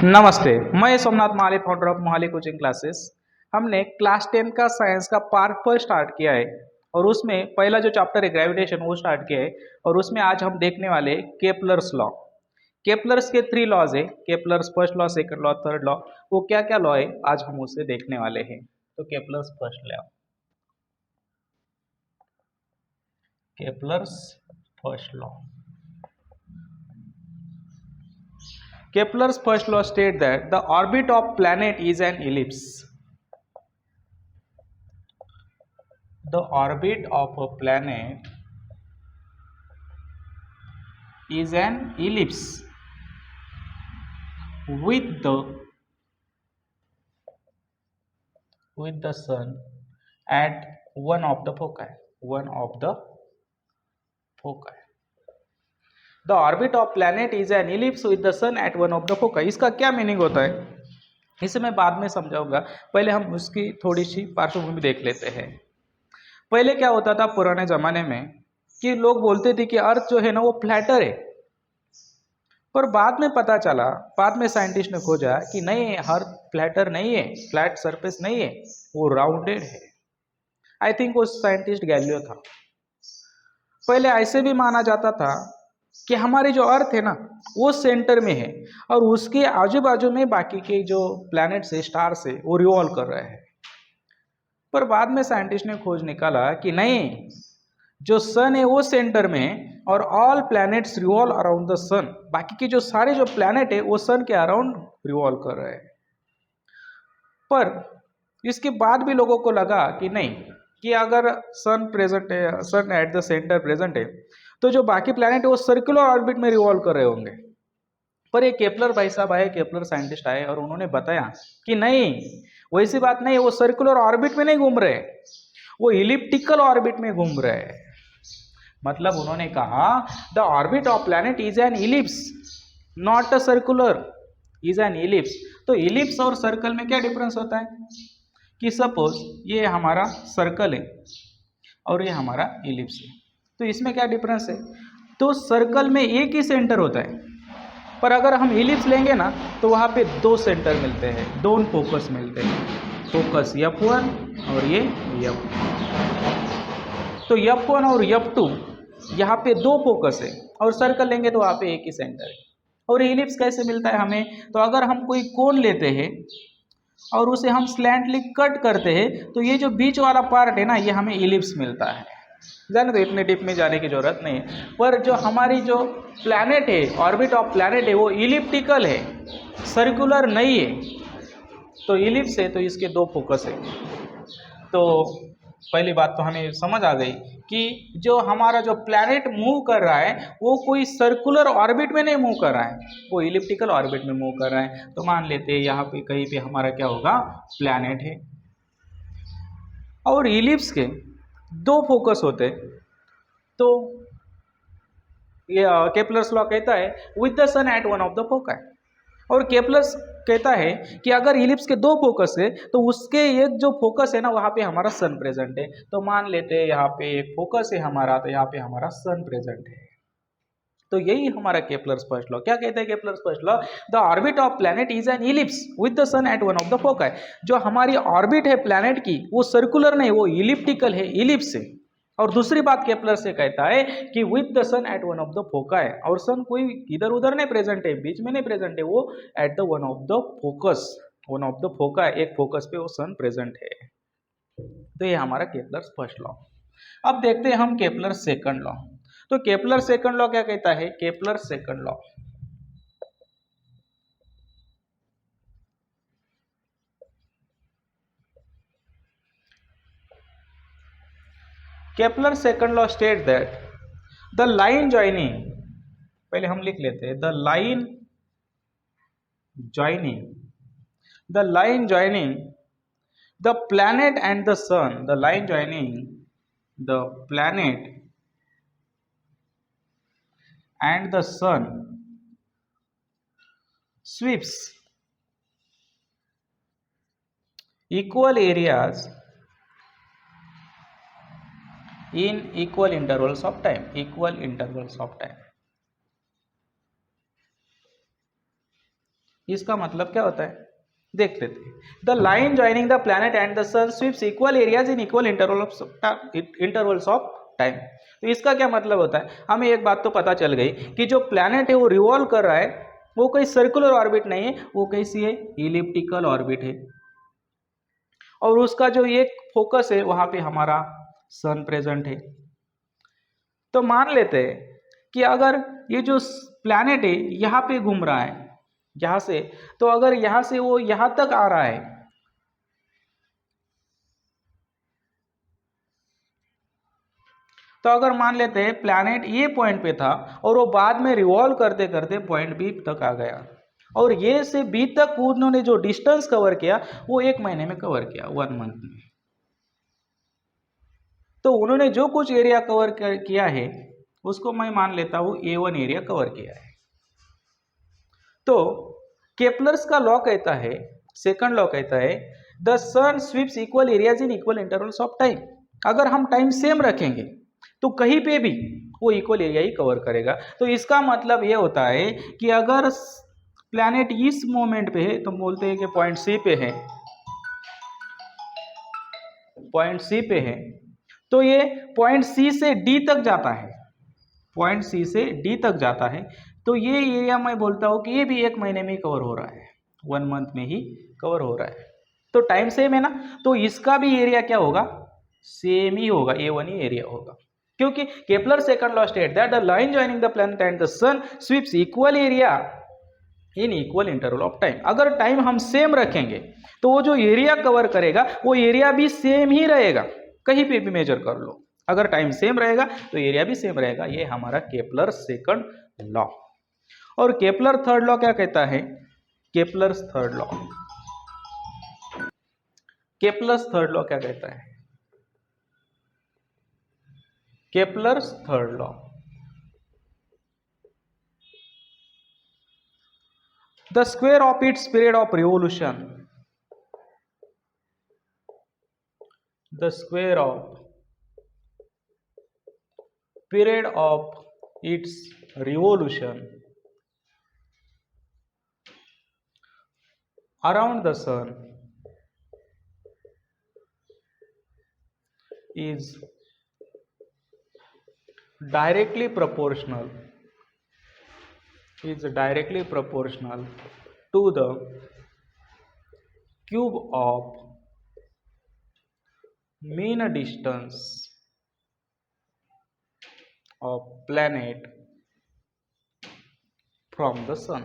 नमस्ते, मैं Somnath Mali, founder of Mohali coaching classes. हमने क्लास 10 का साइंस का पार्ट फर्स्ट स्टार्ट किया है और उसमें पहला जो चैप्टर है ग्रेविटेशन वो स्टार्ट किया है और उसमें आज हम देखने वाले केपलर्स लॉ। केपलर्स के 3 लॉज है, Kepler's first law, second law, third law. वो क्या क्या लॉ है आज हम उसे देखने वाले हैं। तो Kepler's first law, Kepler's first law. Kepler's first law states that the orbit of planet is an ellipse. The orbit of a planet is an ellipse with the sun at one of the foci. One of the foci. The orbit of planet is an ellipse with the sun at one of the foci. इसका क्या meaning होता है इसे मैं बाद में समझाऊंगा। पहले हम उसकी थोड़ी सी पार्श्वभूमि देख लेते हैं। पहले क्या होता था पुराने जमाने में कि लोग बोलते थे कि अर्थ जो है ना वो फ्लैटर है, पर बाद में पता चला, बाद में साइंटिस्ट ने खोजा कि नहीं, अर्थ फ्लैटर नहीं है, फ्लैट सरफेस नहीं है, वो राउंडेड है। आई थिंक वो साइंटिस्ट गैलीलियो था। पहले ऐसे भी माना जाता था कि हमारी जो अर्थ है ना वो सेंटर में है और उसके आजू बाजू में बाकी के जो प्लैनेट्स है, स्टार्स है, वो रिवॉल्व कर रहे हैं। पर बाद में साइंटिस्ट ने खोज निकाला कि नहीं, जो सन है वो सेंटर में है और all planets revolve around the sun. बाकी के जो सारे जो प्लैनेट है वो सन के अराउंड रिवॉल्व कर रहे हैं। पर इसके बाद भी लोगों को लगा कि नहीं, कि अगर सन प्रेजेंट है, सन एट द सेंटर प्रेजेंट है, तो जो बाकी प्लैनेट है वो सर्कुलर ऑर्बिट में रिवॉल्व कर रहे होंगे। पर ये केपलर भाई साहब आए, केपलर साइंटिस्ट आए और उन्होंने बताया कि नहीं, वैसी बात नहीं, वो सर्कुलर ऑर्बिट में नहीं घूम रहे, वो इलिप्टिकल ऑर्बिट में घूम रहे हैं। मतलब उन्होंने कहा the orbit of planet is an ellipse, not a circular, is an ellipse. तो इलिप्स और सर्कल में क्या डिफरेंस होता है कि सपोज ये हमारा सर्कल है और ये हमारा इलिप्स है, तो इसमें क्या डिफरेंस है? तो सर्कल में एक ही सेंटर होता है, पर अगर हम इलिप्स लेंगे ना तो वहाँ पे दो सेंटर मिलते हैं, दो फोकस मिलते हैं, फोकस F1 और ये F2। तो F1 और F2 यहाँ पे दो फोकस है और सर्कल लेंगे तो वहाँ पे एक ही सेंटर है। और इलिप्स कैसे मिलता है हमें? तो अगर हम कोई कोन लेते हैं और उसे हम स्लैंटली कट करते हैं तो ये जो बीच वाला पार्ट है ना, ये हमें इलिप्स मिलता है। जाने तो इतने डीप में जाने की जरूरत नहीं है। पर जो हमारी जो प्लैनेट है, ऑर्बिट ऑफ प्लैनेट है, वो इलिप्टिकल है, सर्कुलर नहीं है। तो इलिप्स है तो इसके दो फोकस है। तो पहली बात तो हमें समझ आ गई कि जो हमारा जो प्लैनेट मूव कर रहा है वो कोई सर्कुलर ऑर्बिट में नहीं मूव कर रहा है, वो इलिप्टिकल ऑर्बिट में मूव कर रहा है। तो मान लेते हैं यहाँ पे कहीं पे हमारा क्या होगा, प्लैनेट है और इलिप्स के दो फोकस होते हैं। तो ये केपलर्स लॉ कहता है with the sun at one of the focus, और केपलर्स कहता है कि अगर इलिप्स के दो फोकस है तो उसके एक जो फोकस है ना वहाँ पे हमारा सन प्रेजेंट है। तो मान लेते हैं यहाँ पे एक फोकस है हमारा, तो यहाँ पे हमारा सन प्रेजेंट है। तो यही हमारा केपलर्स फर्स्ट लॉ। क्या कहते हैं Kepler's first law? The orbit of planet is an ellipse with the sun at one of the focus. जो हमारी ऑर्बिट है प्लैनेट की वो सर्कुलर नहीं, वो इलिप्टिकल है, इलिप्स है। और दूसरी बात केपलर से कहता है कि with the sun at one of the focus है, और सन कोई इधर उधर नहीं प्रेजेंट है, बीच में नहीं प्रेजेंट है, वो at the one of the focus, one of the focus है, एक फोकस पे वो सन प्रेजेंट है। तो ये हमारा केपलर्स फर्स्ट लॉ। अब देखते हैं हम केपलर सेकंड लॉ। तो केपलर सेकंड लॉ क्या कहता है? Kepler second law, Kepler second law states that the line joining, पहले हम लिख लेते हैं, the line joining, the line joining the planet and the sun, the line joining the planet and the sun sweeps equal areas in equal intervals of time, equal intervals of time। इसका मतलब क्या होता है, देख लेते हैं। The line joining the planet and the sun sweeps equal areas in equal intervals of time. तो इसका क्या मतलब होता है, हमें एक बात तो पता चल गई कि जो प्लैनेट है वो रिवॉल्व कर रहा है, वो कोई सर्कुलर ऑर्बिट नहीं है, वो कैसी है, इलिप्टिकल ऑर्बिट है। और उसका जो एक फोकस है वहां पे हमारा सन प्रेजेंट है। तो मान लेते हैं कि अगर ये जो प्लैनेट है यहाँ पे घूम रहा है यहाँ से, तो अगर यहाँ से वो यहाँ तक आ रहा है, तो अगर मान लेते हैं प्लैनेट ये पॉइंट पे था और वो बाद में रिवॉल्व करते करते पॉइंट बी तक आ गया, और ये से बी तक उन्होंने जो डिस्टेंस कवर किया वो 1 महीने में कवर किया, 1 मंथ में। तो उन्होंने जो कुछ एरिया कवर किया है उसको मैं मान लेता हूं A1 एरिया कवर किया है। तो केपलर्स का लॉ कहता है, सेकंड लॉ कहता है, the sun sweeps equal areas in equal intervals of time. अगर हम टाइम सेम रखेंगे तो कहीं पे भी वो इक्वल एरिया ही कवर करेगा। तो इसका मतलब ये होता है कि अगर प्लैनेट इस मोमेंट पे है तो बोलते हैं कि पॉइंट सी पे है, पॉइंट सी पे है, तो ये पॉइंट सी से डी तक जाता है, पॉइंट सी से डी तक जाता है, तो ये एरिया मैं बोलता हूं कि ये भी 1 महीने में कवर हो रहा है, 1 मंथ में ही कवर हो रहा है। तो टाइम सेम है ना, तो इसका भी एरिया क्या होगा, सेम ही होगा, A1 ही एरिया होगा, क्योंकि Kepler second law states that the line joining the planet and the sun sweeps equal area in equal interval of time. अगर टाइम हम सेम रखेंगे तो वो जो एरिया कवर करेगा वो एरिया भी सेम ही रहेगा, कहीं पे भी मेजर कर लो, अगर टाइम सेम रहेगा तो एरिया भी सेम रहेगा। ये हमारा केपलर सेकंड लॉ। और केपलर थर्ड लॉ क्या कहता है, Kepler's third law, Kepler's third law क्या कहता है, Kepler's third law, the square of its period of revolution, the square of period of its revolution around the sun is directly proportional to the cube of mean distance of planet from the sun।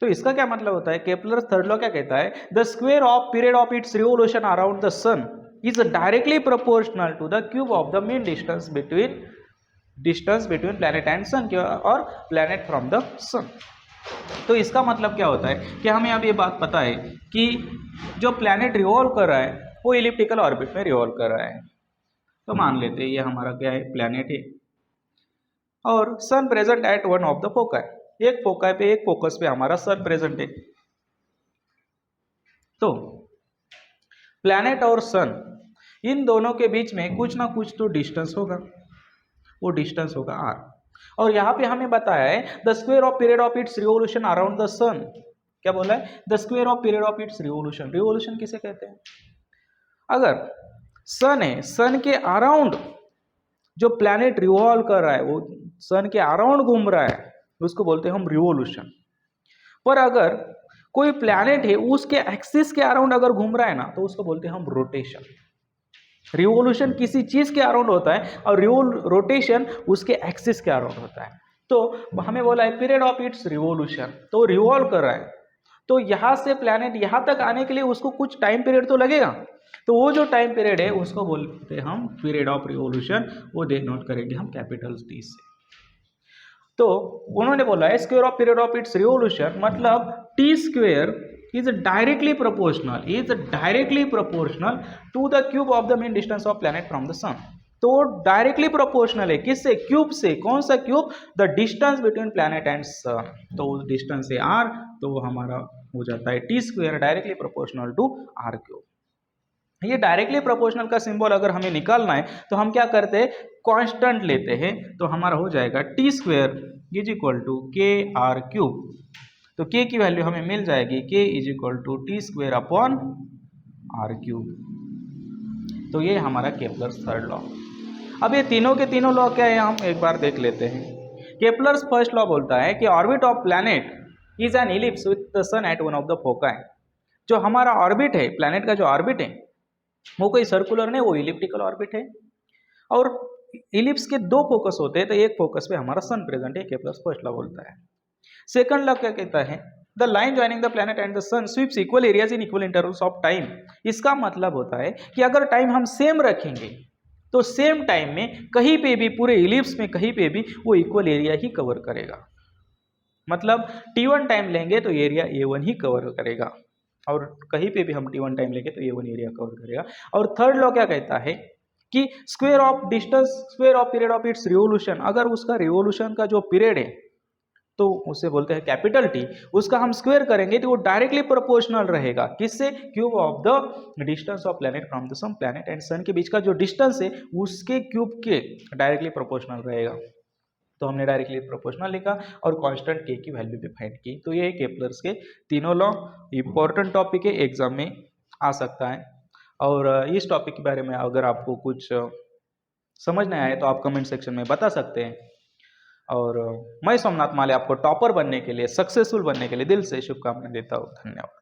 तो इसका क्या मतलब होता है, Kepler third law क्या कहता है, the square of period of its revolution around the sun is directly proportional to the cube of the mean distance between planet and sun और प्लैनेट फ्रॉम द सन। तो इसका मतलब क्या होता है कि हमें अब ये बात पता है कि जो प्लैनेट रिवॉल्व कर रहा है वो इलिप्टिकल ऑर्बिट में रिवॉल्व कर रहा है। तो मान लेते हैं ये हमारा क्या है, प्लैनेट है, और sun present at one of the foci, एक फोकाई पे, एक फोकस पे हमारा सन प्रेजेंट है। तो प्लैनेट और सन इन दोनों के बीच में कुछ ना कुछ तो डिस्टेंस होगा, वो डिस्टेंस होगा r। और यहाँ पे हमें बताया है the square of period of its revolution around the sun, क्या बोला है, the square of period of its revolution. Revolution किसे कहते हैं, अगर सन है, सन के अराउंड जो प्लैनेट रिवॉल्व कर रहा है, वो सन के अराउंड घूम रहा है, उसको बोलते हैं हम रिवोल्यूशन। पर अगर कोई प्लैनेट है उसके एक्सिस के अराउंड अगर घूम रहा है ना, तो उसको बोलते हैं हम रोटेशन। रिवोल्यूशन किसी चीज के अराउंड होता है और रोटेशन उसके एक्सिस के अराउंड होता है। तो हमें बोला है पीरियड ऑफ इट्स रिवोल्यूशन, तो रिवॉल्व कर रहा है, तो यहां से प्लैनेट यहां तक आने के लिए उसको कुछ टाइम पीरियड तो लगेगा, तो वो जो टाइम पीरियड है उसको बोलते हैं हम पीरियड ऑफ रिवोल्यूशन, वो नोट करेंगे हम कैपिटल टी से। तो उन्होंने बोला है square of period of its revolution मतलब T square is directly proportional to the cube of the mean distance of planet from the sun। तो डायरेक्टली प्रोपोर्शनल है किससे, क्यूब से। कौन सा cube, the distance between planet and sun. तो distance है r, तो हमारा हो जाता है T square directly proportional to r cube. ये डायरेक्टली प्रोपोर्शनल का सिंबल अगर हमें निकालना है तो हम क्या करते हैं, कांस्टेंट लेते हैं, तो हमारा हो जाएगा T square is equal to K R cube. तो के की वैल्यू हमें मिल जाएगी K is equal to T square upon R cube. तो ये हमारा केपलर्स थर्ड लॉ। अब ये तीनों के तीनों लॉ क्या है हम एक बार देख लेते हैं। केपलर्स फर्स्ट लॉ बोलता है कि orbit of planet is an ellipse with the sun at one of the foci. जो हमारा ऑर्बिट है, प्लैनेट का जो ऑर्बिट है वो कोई सर्कुलर नहीं, वो इलिप्टिकल ऑर्बिट है। और इलिप्स के दो फोकस होते हैं, तो एक फोकस पे हमारा सन प्रेजेंट है, केपलर्स फर्स्ट लॉ बोलता है। सेकंड लॉ क्या कहता है, the line joining the planet and the sun sweeps equal areas in equal intervals of time. इसका मतलब होता है कि अगर टाइम हम सेम रखेंगे तो सेम टाइम में कहीं पे भी, पूरे इलिप्स में कहीं पे भी वो इक्वल एरिया ही कवर करेगा। मतलब t1 टाइम लेंगे तो एरिया a1 ही कवर करेगा, और कहीं पे भी हम t1 टाइम लेंगे तो a1 एरिया कवर करेगा। और थर्ड लॉ क्या कहता है कि square of distance square of period of its revolution, अगर उसका रिवोल्यूशन का जो पीरियड है तो उसे बोलते हैं कैपिटल टी, उसका हम स्क्वायर करेंगे तो वो डायरेक्टली प्रोपोर्शनल रहेगा किससे, cube of the distance of planet from the sun. Planet and sun के बीच का जो डिस्टेंस है उसके क्यूब के डायरेक्टली प्रोपोर्शनल रहेगा। तो हमने डायरेक्टली प्रोपोर्शनल लिखा और कांस्टेंट के की वैल्यू भी फाइंड की। तो ये केपलर्स के तीनों लॉ इंपॉर्टेंट टॉपिक है, एग्जाम में आ सकता है। और इस टॉपिक के बारे में अगर आपको कुछ समझ नहीं आए तो आप कमेंट सेक्शन में बता सकते हैं। और मैं सोमनाथ माले आपको टॉपर बनने के लिए, सक्सेसफुल बनने के लिए दिल से शुभकामनाएं देता हूँ। धन्यवाद।